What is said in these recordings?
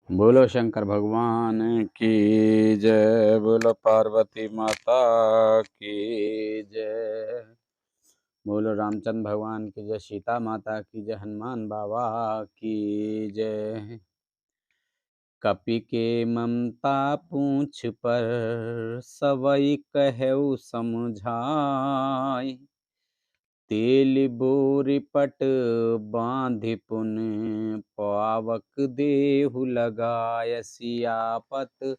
बोलो शंकर भगवान की जय। बोलो पार्वती माता की जय। बोलो रामचंद्र भगवान की जय। सीता माता की जय। हनुमान बाबा की जय। कपि के ममता पूछ पर सबई कहऊ समझाई। तेल बोरी पट बांधि पुन पावक देहु लगाय। सियापत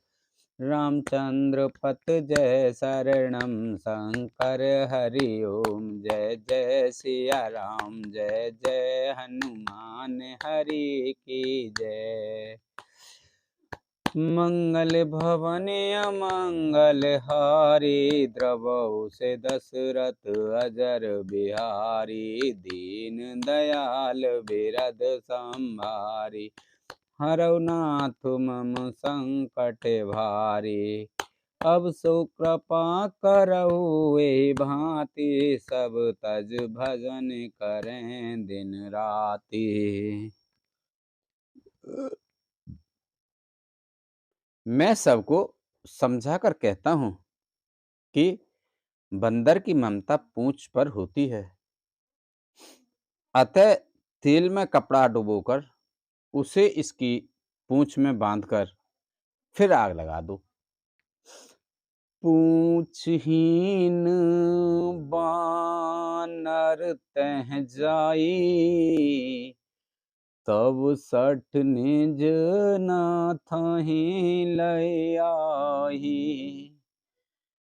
रामचंद्र पत जय शरणम शंकर हरि ओम। जय जय सिया राम जय जय हनुमान हरि की जय। मंगल भवन अमंगल हारी। द्रवहु से दशरथ अजर बिहारी। दीन दयाल बिरद संभारी। हरौ नाथ मम संकट भारी। अब सो कृपा करहु एहि भांति। सब तज भजन करें दिन राति। मैं सबको समझा कर कहता हूँ कि बंदर की ममता पूंछ पर होती है, अतः तेल में कपड़ा डुबोकर उसे इसकी पूंछ में बांधकर फिर आग लगा दो। पूंछहीन बानर तह जाई। तब सठ निज नाथहि लय आही।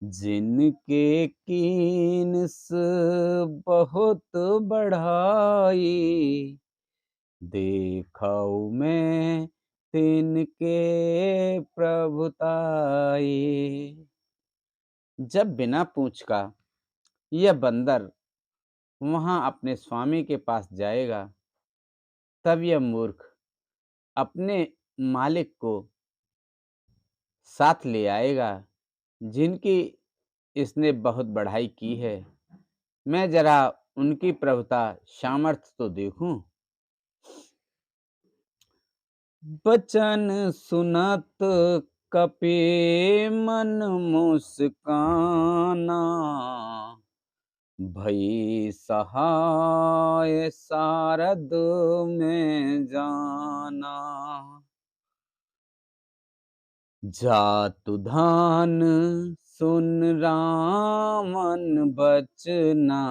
जिनके कीन्स बहुत बढ़ाई। देखौ मैं तिनके प्रभुताई। जब बिना पूंछ का यह बंदर वहां अपने स्वामी के पास जाएगा, तब यह मूर्ख अपने मालिक को साथ ले आएगा जिनकी इसने बहुत बढ़ाई की है। मैं जरा उनकी प्रभुता सामर्थ्य तो देखूं। बचन सुनत कपि मन मुस्काना। भई सहाय सारद में जाना। जातु धान सुन रामन बचना।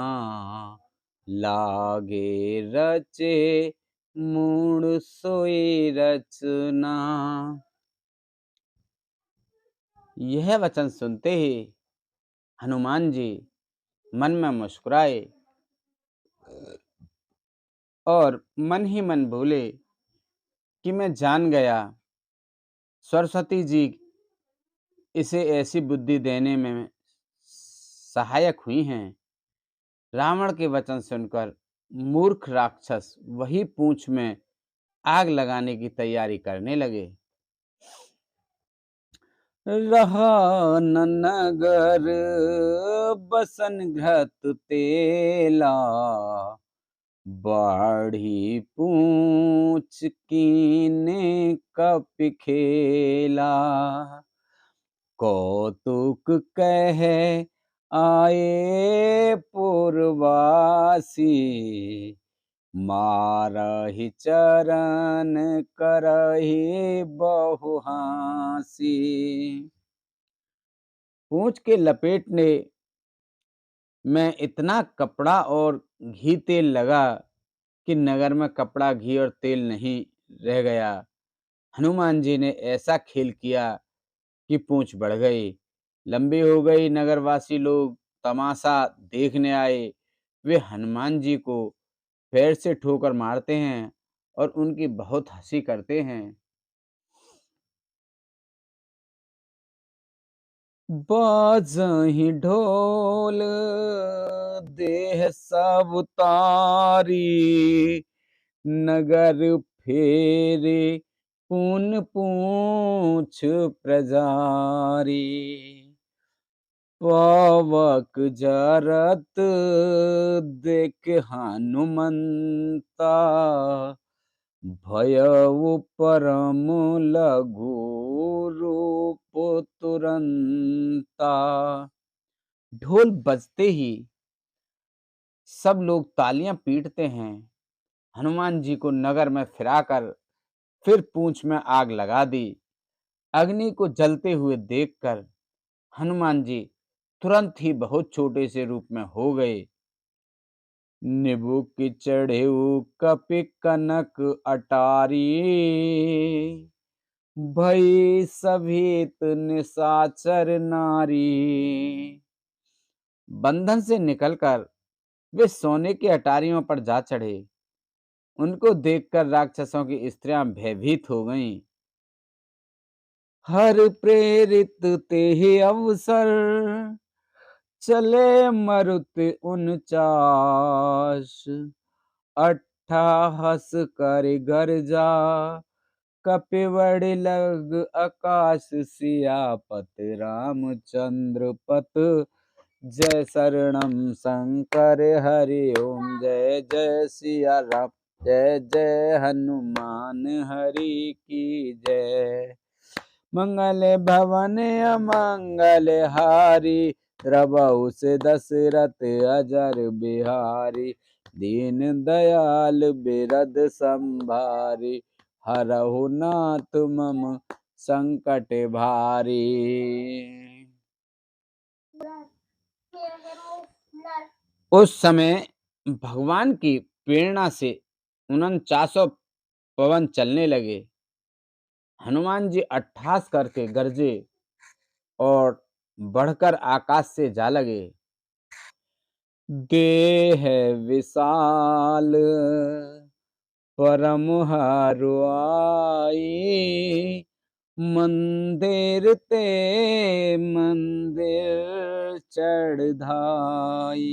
लागे रचे मूढ़ सोई रचना। यह वचन सुनते ही हनुमान जी मन में मुस्कुराए और मन ही मन बोले कि मैं जान गया सरस्वती जी इसे ऐसी बुद्धि देने में सहायक हुई हैं। रावण के वचन सुनकर मूर्ख राक्षस वही पूंछ में आग लगाने की तैयारी करने लगे। रहा न नगर बसन घृत तेला। बाढ़ी पूंछ कीने कपि खेला। कौतुक कहे आए पुरवासी। मारहि चरण करहि बहु हांसी। पूंछ के लपेटने में इतना कपड़ा और घी तेल लगा कि नगर में कपड़ा घी और तेल नहीं रह गया। हनुमान जी ने ऐसा खेल किया कि पूंछ बढ़ गई, लंबी हो गई। नगरवासी लोग तमाशा देखने आए। वे हनुमान जी को पैर से ठोकर मारते हैं और उनकी बहुत हंसी करते हैं। बाजहि ढोल देह सब तारी। नगर फेरे पुन पूंछ प्रजारी। पावक जरत देख हनुमंता। भयउ परम लघु रूप तुरंता। ढोल बजते ही सब लोग तालियां पीटते हैं। हनुमान जी को नगर में फिराकर फिर पूंछ में आग लगा दी। अग्नि को जलते हुए देखकर हनुमान जी तुरंत ही बहुत छोटे से रूप में हो गए। निबु की चढ़ेऊ कपि कनक अटारी, भई सभीत निशाचर नारी। बंधन से निकलकर वे सोने की अटारियों पर जा चढ़े। उनको देखकर राक्षसों की स्त्रियां भयभीत हो गईं। हर प्रेरित ते अवसर, चले मरुत 49। अट्ठाहस कर गर्जा, कपिवड़ लग आकाश सियापत। रामचंद्र पत जय शरणम शंकर हरि ओम। जय जय सिया राम, जय जय हनुमान हरि की जय। मंगल भवन अमंगल हारी, द्रवहु से दशरथ अजर बिहारी। दीन दयाल बिरद संभारी, हरहु नाथ मम संकट भारी। उस समय भगवान की प्रेरणा से 49 पवन चलने लगे। हनुमान जी अट्ठास करके गरजे और बढ़कर आकाश से जा लगे। देह विशाल परम हरुआई, मंदिर ते मंदिर चढ़ाई।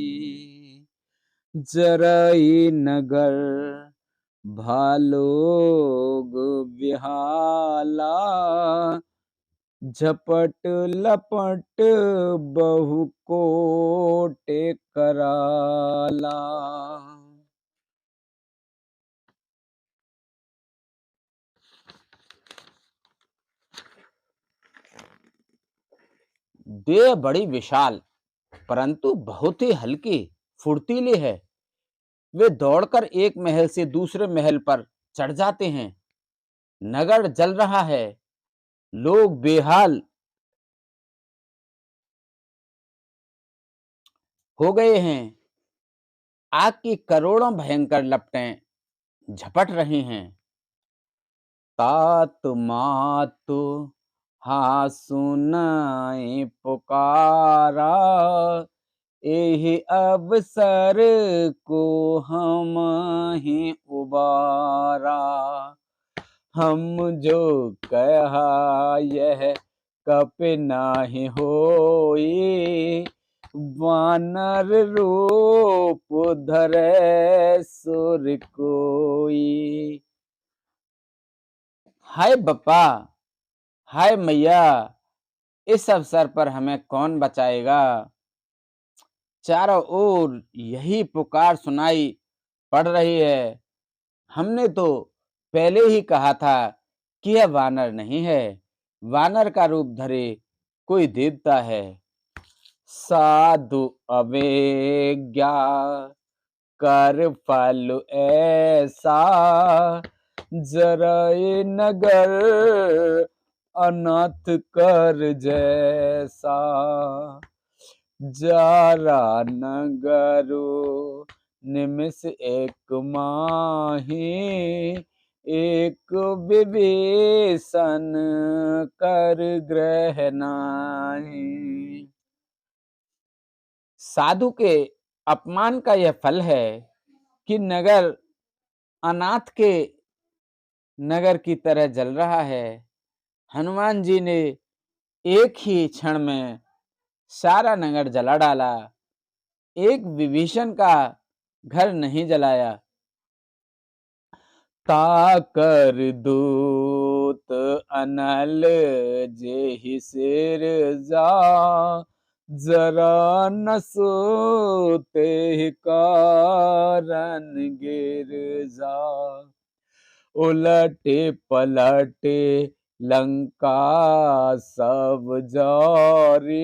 जरई नगर भालोग विहाला, झपट लपट बहु कोट कराला। देह बड़ी विशाल परंतु बहुत ही हल्की फुर्तीली है। वे दौड़कर एक महल से दूसरे महल पर चढ़ जाते हैं। नगर जल रहा है, लोग बेहाल हो गए हैं। आग की करोड़ों भयंकर लपटें झपट रही हैं। तात मातु हाँ सुनाई पुकारा, एहि अवसर को हम ही उबारा। हम जो कहा यह कपि नाहि होई, वानर रूप धरे सुर कोई। हाय बप्पा, हाय मैया, इस अवसर पर हमें कौन बचाएगा। चारों ओर यही पुकार सुनाई पड़ रही है। हमने तो पहले ही कहा था कि यह वानर नहीं है, वानर का रूप धरे कोई देवता है। साधु अवेज्ञा कर फल ऐसा, जरय नगर अनाथ कर जैसा। जारा नगरो निमिष एक माही, एक विभीषण कर ग्रह नाही। साधु के अपमान का यह फल है कि नगर अनाथ के नगर की तरह जल रहा है। हनुमान जी ने एक ही क्षण में सारा नगर जला डाला, एक विभीषण का घर नहीं जलाया। ताकर दूत अनल जेहि सिर जा, जरा न सोते कारण गिर जा। उलटे पलटे लंका सब जारे,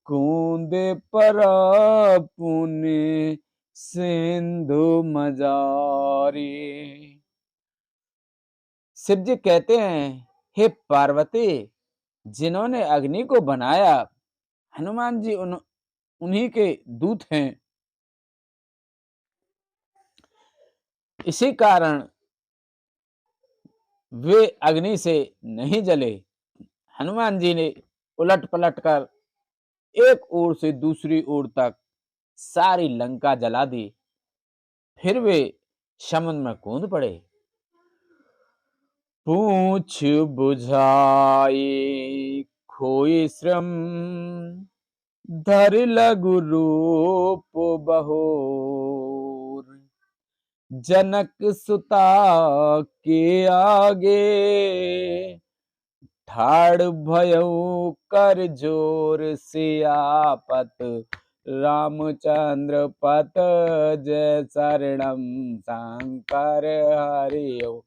कूदे पर पुण्य सिंधु मजारी। शिव जी कहते हैं, हे पार्वती, जिन्होंने अग्नि को बनाया, हनुमान जी उन्हीं के दूत हैं। इसी कारण वे अग्नि से नहीं जले। हनुमान जी ने उलट पलट कर एक ओर से दूसरी ओर तक सारी लंका जला दी। फिर वे समुद्र में कूद पड़े। पूछ बुझाई खोई श्रम, धर लघु रूप बहोर। जनक सुता के आगे, ठाड़ भयउ कर जोर। सियापत रामचंद्र पत, जय शरणम शंकर हरिओ।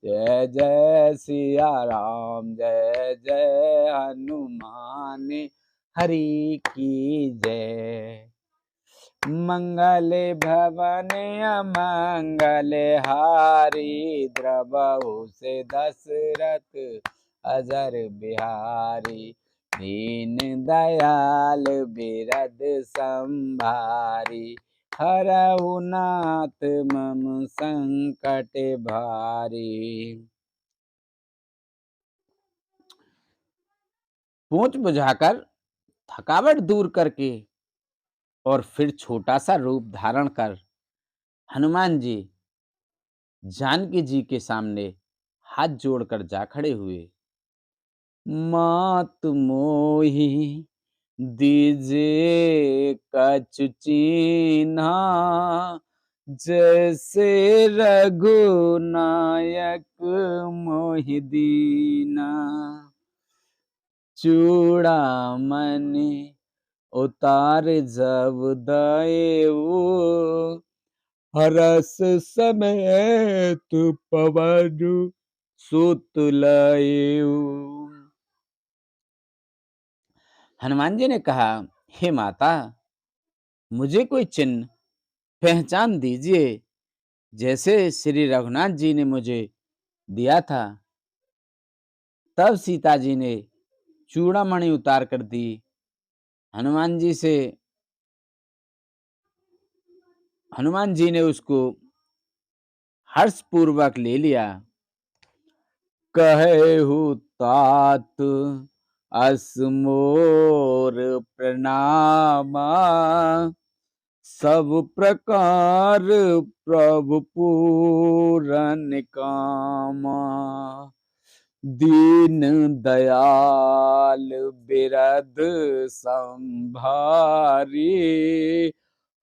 जय जय सिया राम, जय जय हनुमान हरि की जय। मंगल भवन अमंगल हारी, द्रवहु से दशरथ अजर बिहारी। दीन दयाल बिरद संभारी, हरहु नाथ मम संकट भारी। पूंछ बुझाकर, थकावट दूर करके और फिर छोटा सा रूप धारण कर हनुमान जी जानकी जी के सामने हाथ जोड़कर जा खड़े हुए। मात मोहि दीजे कछु चीन्हा, जैसे रघुनायक मोहि दीना। चूड़ामणि उतार जब दएऊ, हरस समेत पवन सुत लएऊ। हनुमान जी ने कहा, हे माता, मुझे कोई चिन्ह पहचान दीजिए, जैसे श्री रघुनाथ जी ने मुझे दिया था। तब सीता जी ने चूड़ामणि उतार कर दी। हनुमान जी ने उसको हर्षपूर्वक ले लिया। कहेहु तात असमोर प्रणामा, सब प्रकार प्रभु पूरन कामा। दीन दयाल बिरद संभारी,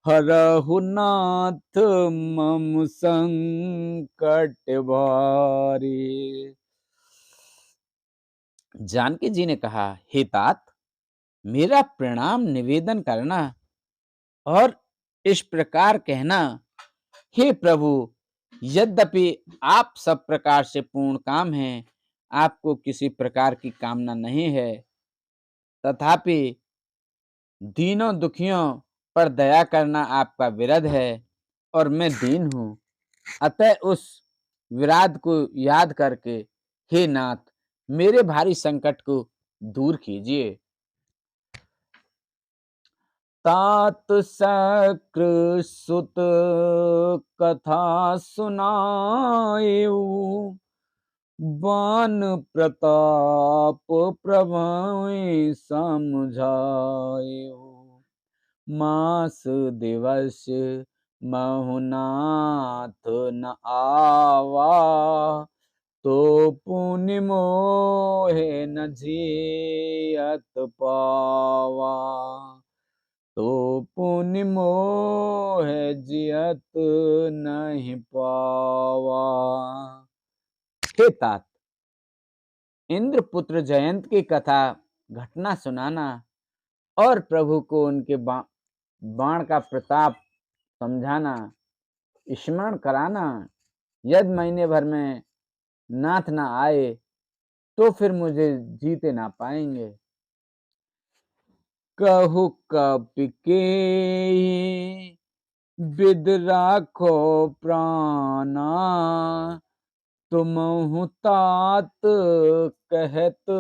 हरहु नाथ मम संकट भारी। जानकी जी ने कहा, हे तात, मेरा प्रणाम निवेदन करना और इस प्रकार कहना, हे प्रभु, यद्यपि आप सब प्रकार से पूर्ण काम हैं, आपको किसी प्रकार की कामना नहीं है, तथापि दीनों दुखियों पर दया करना आपका विरध है और मैं दीन हूँ। अतः उस विराध को याद करके हे नाथ, मेरे भारी संकट को दूर कीजिए। तात शक्र सुत कथा सुनाएऊ, बान प्रताप प्रभु समझाएऊ। मास दिवस महुनाथ न आवा, तो पुनि मोहे न जियत पावा। तो पुनि मोहे जियत नहीं पावा। हे तात, इंद्रपुत्र जयंत की कथा घटना सुनाना और प्रभु को उनके बाण का प्रताप समझाना, स्मरण कराना, यदि महीने भर में नाथ ना आए तो फिर मुझे जीते ना पाएंगे। कहु कपि के विद राखो प्राणा, तुमहु तात कहत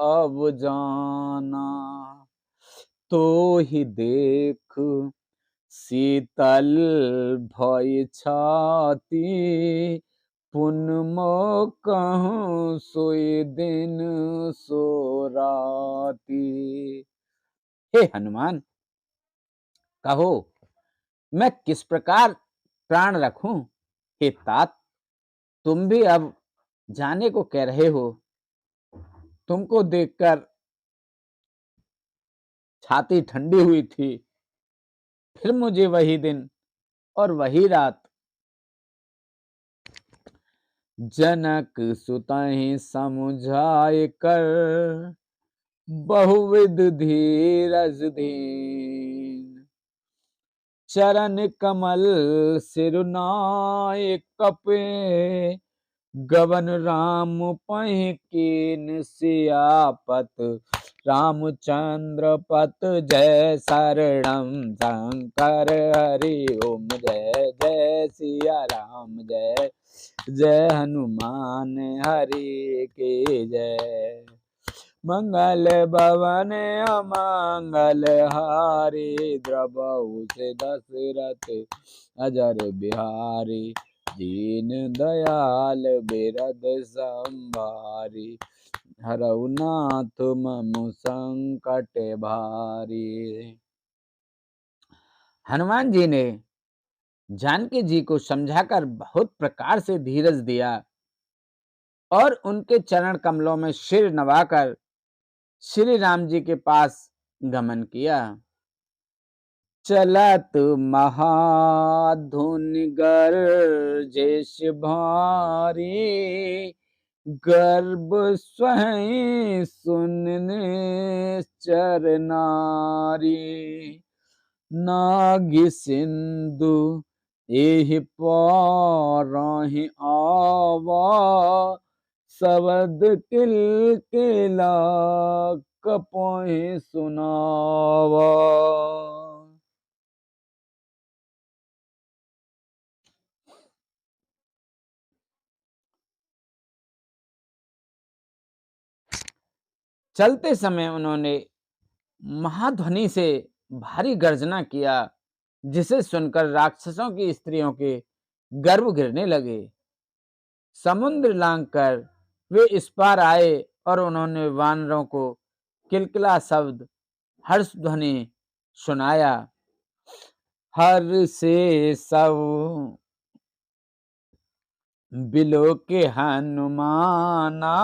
अब जाना। तो ही देख शीतल भय छाती, पुन मोह कहूँ सोई दिन सो राती। हे हनुमान, कहो मैं किस प्रकार प्राण रखूं। हे तात, तुम भी अब जाने को कह रहे हो। तुमको देखकर छाती ठंडी हुई थी। फिर मुझे वही दिन और वही रात जनक सुतहि समुझाए कर, बहुविध धीरज धीन। चरण कमल सिरुनाए कपे, गवन राम पहि कीन सियापत। रामचंद्र पत जय शरणम शंकर हरि ओम। जय जय सिया राम, जय जय हनुमान हरि के जय। मंगल भवन अमंगल हारी, द्रवहु से दशरथ अजर बिहारी। दीन दयाल बिरद संभारी, हरहु नाथ मम संकट भारी। हनुमान जी ने जानकी जी को समझाकर बहुत प्रकार से धीरज दिया और उनके चरण कमलों में सिर नवाकर श्री राम जी के पास गमन किया। चलत महाधुनि गरजेश भारी, गर्भ स्वहीं सुनने चर नारी। नागि सिंधु एहि पारहि आवा, शब्द किलकिला कपहि सुनावा। चलते समय उन्होंने महाध्वनि से भारी गर्जना किया, जिसे सुनकर राक्षसों की स्त्रियों के गर्भ गिरने लगे। समुद्र लांघकर वे इस पार आए और उन्होंने वानरों को किलकिला शब्द हर्ष ध्वनि सुनाया। हर से सब बिलो के हनुमाना,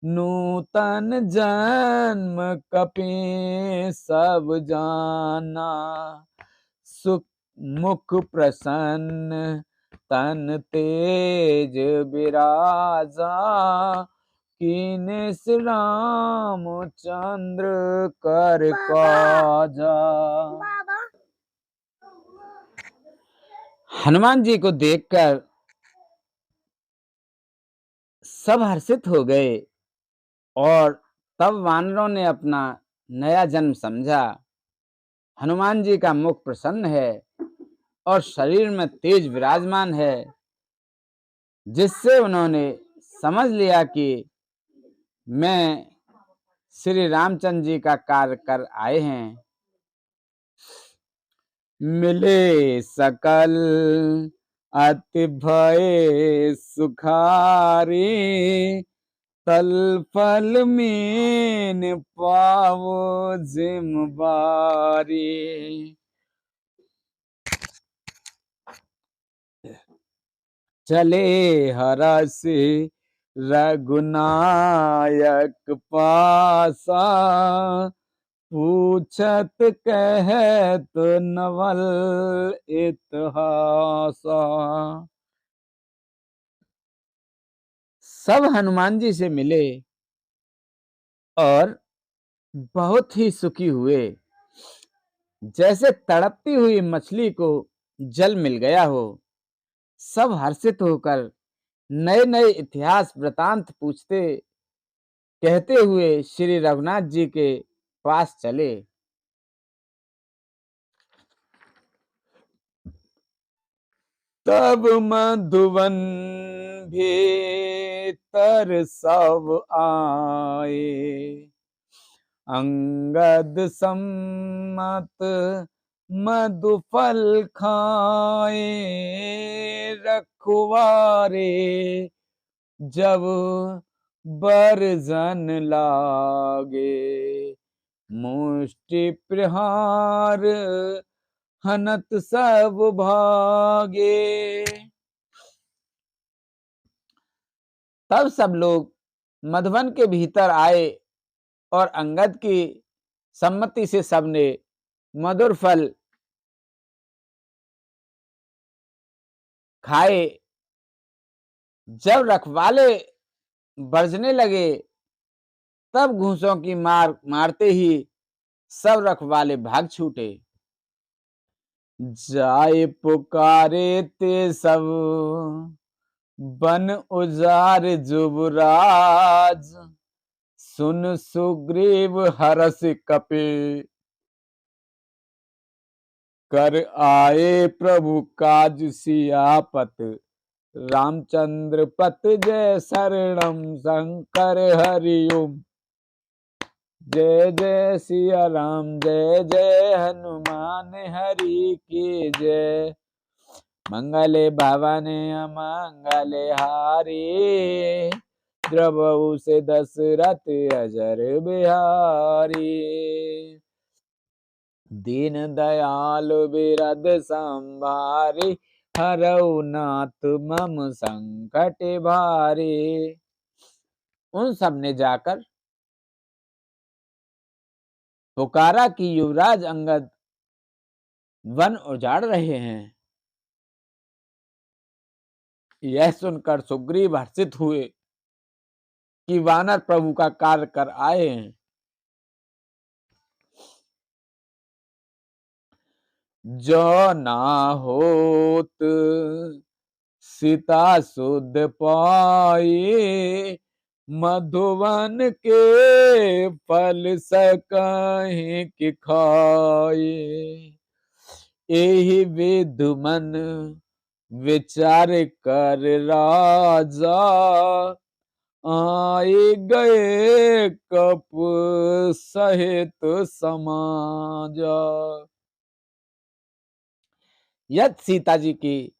नूतन जन्म कपि सब जाना। सुख मुख प्रसन्न तन तेज विराजा, कीने श्री रामचंद्र कर काजा। हनुमान जी को देखकर सब हर्षित हो गए और तब वानरों ने अपना नया जन्म समझा। हनुमान जी का मुख प्रसन्न है और शरीर में तेज विराजमान है, जिससे उन्होंने समझ लिया कि मैं श्री रामचंद्र जी का कार्य कर आए हैं। मिले सकल अति भय सुखारी, तल फल मीन पावो जिम्बारी। चले हरस रघुनायक पासा, पूछत कहत नवल इतिहासा। सब हनुमान जी से मिले और बहुत ही सुखी हुए, जैसे तड़पती हुई मछली को जल मिल गया हो। सब हर्षित होकर नए नए इतिहास वृतांत पूछते कहते हुए श्री रघुनाथ जी के पास चले। तब मधुवन भीतर सब आए, अंगद सम्मत मधुफल खाए, रखवारे जब बरजन लागे, मुष्टि प्रहार हनत सब भागे। तब सब लोग मधुवन के भीतर आए और अंगद की सम्मति से सबने मधुर फल खाए। जब रखवाले बरसने लगे तब घूंसों की मार मारते ही सब रखवाले भाग छूटे। जाए पुकारे ते सब बन उजार जुबराज, सुन सुग्रीव हरस कपे, कर आए प्रभु काज सियापत, रामचंद्र पत जय शरणम शंकर हरिओम, जय जय सिया राम जय जय हनुमान हरि की जय, मंगले भवने अमंगले हारी, द्रवहु से दशरथ अजर बिहारी, दीन दयाल बिरद संभारी, हरऊ नाथ मम संकट भारी। उन सब ने जाकर पुकारा कि युवराज अंगद वन उजाड़ रहे हैं। यह सुनकर सुग्रीव हर्षित हुए कि वानर प्रभु का कार्य कर आए हैं। जो ना होत सीता सुध पाए, मधुवन के फल सकहि कि खाए, एहि विधु मन विचार कर राजा, आए गए कप सहित समाजा। यदि सीता जी की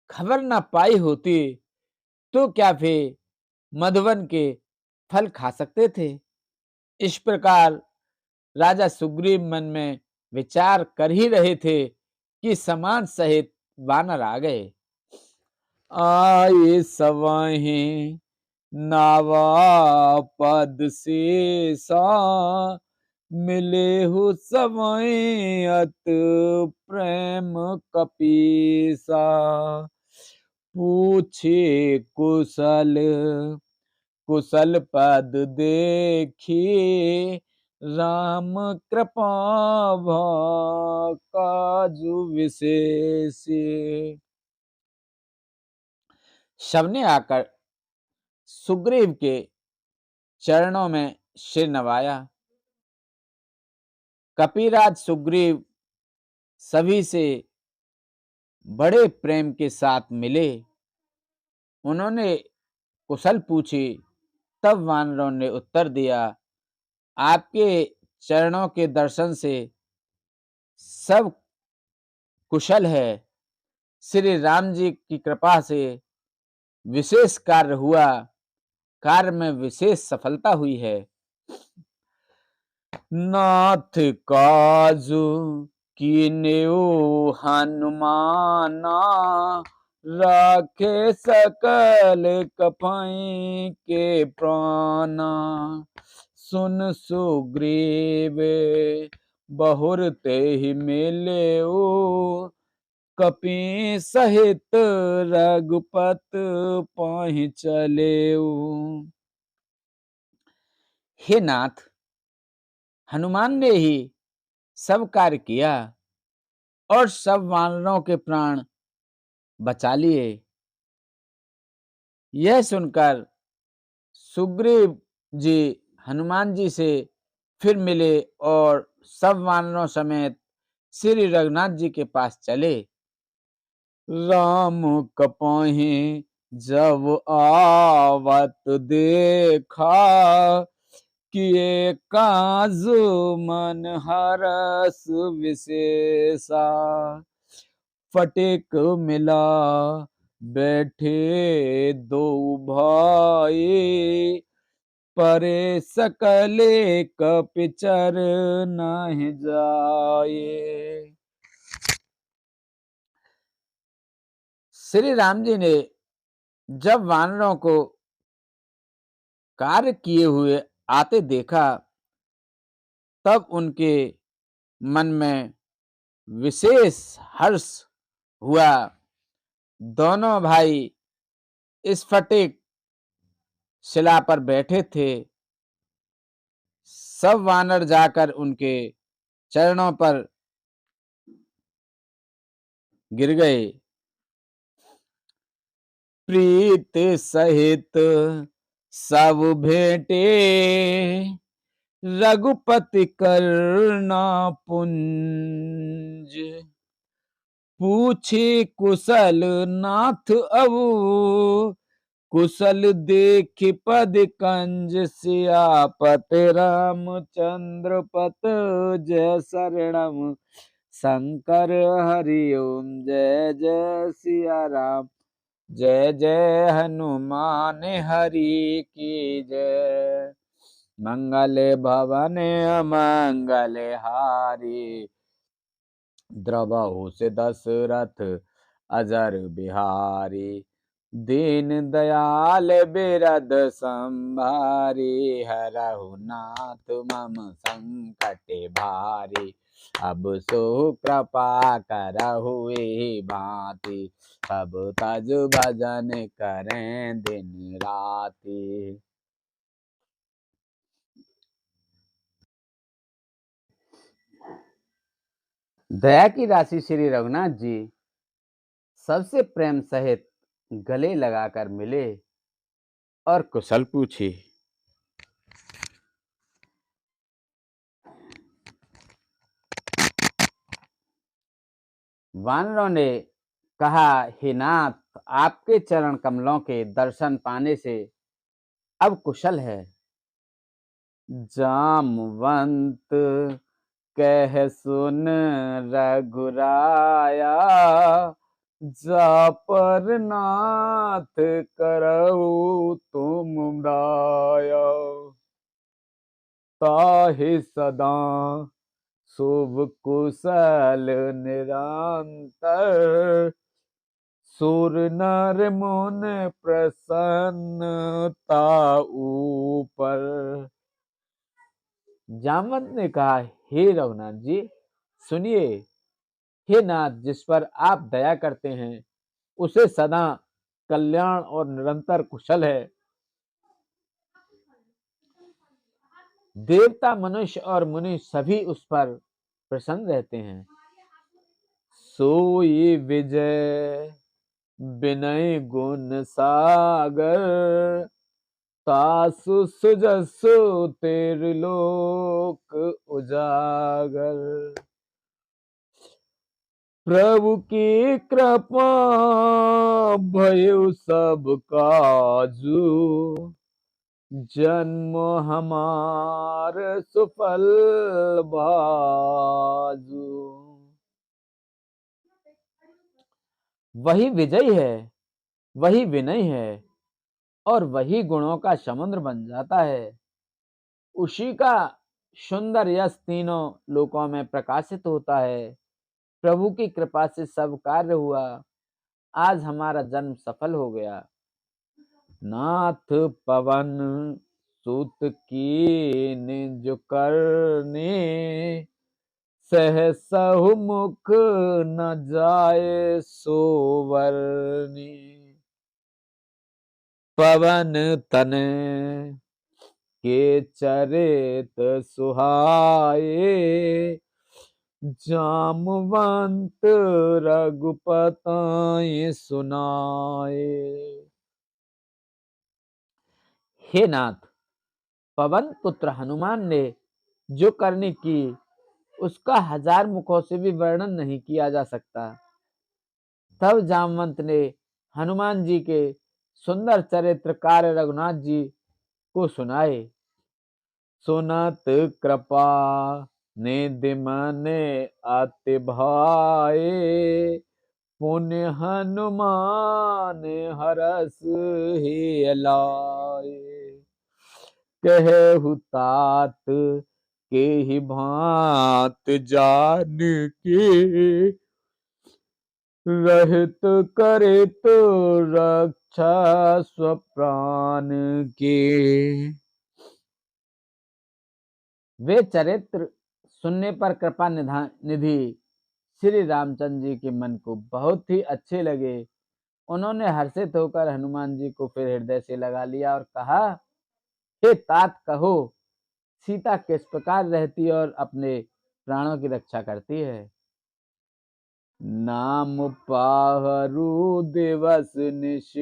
खबर न पाई होती तो क्या वे मधुवन के फल खा सकते थे। इस प्रकार राजा सुग्रीव मन में विचार कर ही रहे थे कि समान सहित वानर आ गए। आए सवहि नावा पद शेषा, मिले हु समय अत प्रेम कपीसा, पूछे कुशल कुशल पद देखी, राम कृपा काजु विशेष। सबने आकर सुग्रीव के चरणों में सिर नवाया। कपिराज सुग्रीव सभी से बड़े प्रेम के साथ मिले। उन्होंने कुशल पूछी। तब वानरों ने उत्तर दिया, आपके चरणों के दर्शन से सब कुशल है। श्री राम जी की कृपा से विशेष कार्य हुआ, कार्य में विशेष सफलता हुई है। नाथ काजु कीन्यो हनुमाना, राखे सकल कपई के प्राणा, सुन सुग्रीव बहुर तेहि मिल्यो, कपि सहित रघुपत पाहि चलेऊ। हे नाथ, हनुमान ने ही सब कार्य किया और सब वानरों के प्राण बचा लिए। यह सुनकर सुग्रीव जी हनुमान जी से फिर मिले और सब वानरों समेत श्री रघुनाथ जी के पास चले। राम कपहि जब आवत देखा, किए काज मन हरस विशेषा। फटिक मिला बैठे दो भाई, परे सकले कपिचर नहीं जाए। श्री राम जी ने जब वानरों को कार्य किए हुए आते देखा, तब उनके मन में विशेष हर्ष हुआ। दोनों भाई स्फटिक शिला पर बैठे थे। सब वानर जाकर उनके चरणों पर गिर गए। प्रीत सहित सब भेंटे, रघुपति करना पुंज। पूछे कुशल नाथ अबु, कुशल देख पद कंज। सियापति रामचंद्र पत जय शरणम, शंकर हरि ओम जय जय सिया राम। जय जय हनुमान हरि की जय। मंगल भवन मंगल हारी, द्रवहु से दशरथ अजर बिहारी। दीन दयाल बिरद संभारी, हरहु नाथ मम संकट भारी। अब सो कृपा करहु एहि भांति, सब तज भजन करें दिन राति। दया की राशि श्री रघुनाथ जी सबसे प्रेम सहित गले लगाकर मिले और कुशल पूछी। वानरों ने कहा, हे नाथ, आपके चरण कमलों के दर्शन पाने से अब कुशल है। जामवंत कह सुन रघुराया, जा पर नाथ करऊ तुम दाया। ताहि सदा शुभ कुशल निरंतर, सुर नर मुन प्रसन्नता ऊपर। जामवंत ने कहा, हे रघुनाथ जी सुनिए। हे नाथ, जिस पर आप दया करते हैं उसे सदा कल्याण और निरंतर कुशल है। देवता मनुष्य और मुनि सभी उस पर प्रसन्न रहते हैं। सोई विजय विनय गुण सागर, तासु सुजसु त्रिलोक उजागर। प्रभु की कृपा भयउ सब काजू, जन्म हमार सुफल बाजू। वही विजयी है, वही विनय है और वही गुणों का समुद्र बन जाता है। उसी का सुंदर यश तीनों लोकों में प्रकाशित होता है। प्रभु की कृपा से सब कार्य हुआ। आज हमारा जन्म सफल हो गया। नाथ पवन सूत की निज करने, सहसहु मुख न जाए सोवरनी। पवन तने के चरित सुहाए, जामवंत रघुपति सुनाए। हे नाथ, पवन पुत्र हनुमान ने जो करनी की उसका 1000 मुखों से भी वर्णन नहीं किया जा सकता। तब जामवंत ने हनुमान जी के सुंदर चरित्र कार्य रघुनाथ जी को सुनाए। सुनत कृपा निधि मन अति भाए, पुण्य हनुमान हरस ही लाए। कहु तात के ही भांत जान के, रहित करित रक्षा स्वप्राण के। वे चरित्र सुनने पर कृपा निधि श्री रामचंद्र जी के मन को बहुत ही अच्छे लगे। उन्होंने हर्षित होकर हनुमान जी को फिर हृदय से लगा लिया और कहा, हे तात, कहो सीता किस प्रकार रहती और अपने प्राणों की रक्षा करती है। नाम पाहरु दिवस निश,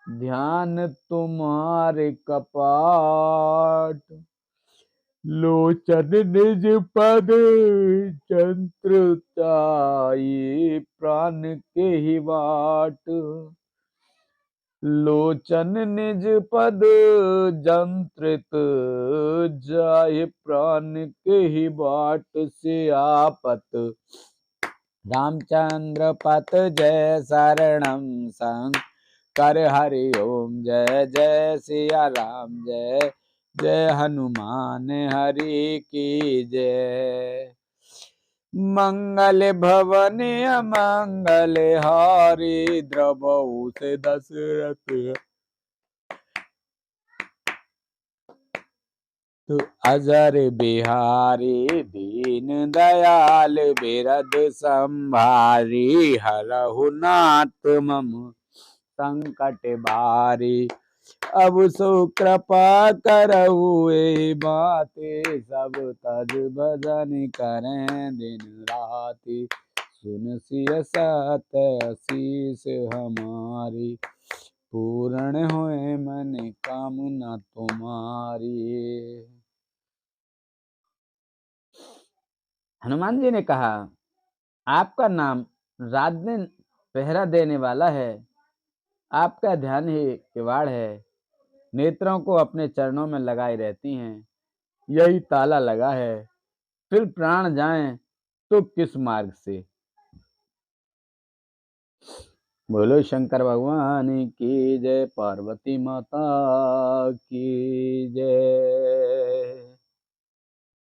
ध्यान तुम्हारे कपाट। लोचन निज पद चंद्र ताई, प्राण के ही बाट। लोचन निज पद जंत्रित जाय, प्राण के ही बाट। से आपत रामचंद्र पत जय शरणम शंकर हरि ओम। जय जय सिया राम, जय जय हनुमान हरि की जय। मंगल भवन अमंगल हारी, द्रवहु से दशरथ तु अजर बिहारी। दीन दयाल बिरद संभारी, हरहु नाथ मम संकट बारी। अब सो कृपा करहु ए बाते, सब तज भजन करें दिन राति। सुन सिय सत असीस हमारी, पूर्ण होए मन कामना तुम्हारी। हनुमान जी ने कहा, आपका नाम रात दिन पहरा देने वाला है। आपका ध्यान ही किवाड़ है। नेत्रों को अपने चरणों में लगाए रहती हैं, यही ताला लगा है। फिर प्राण जाएं तो किस मार्ग से। बोलो शंकर भगवान की जय, पार्वती माता की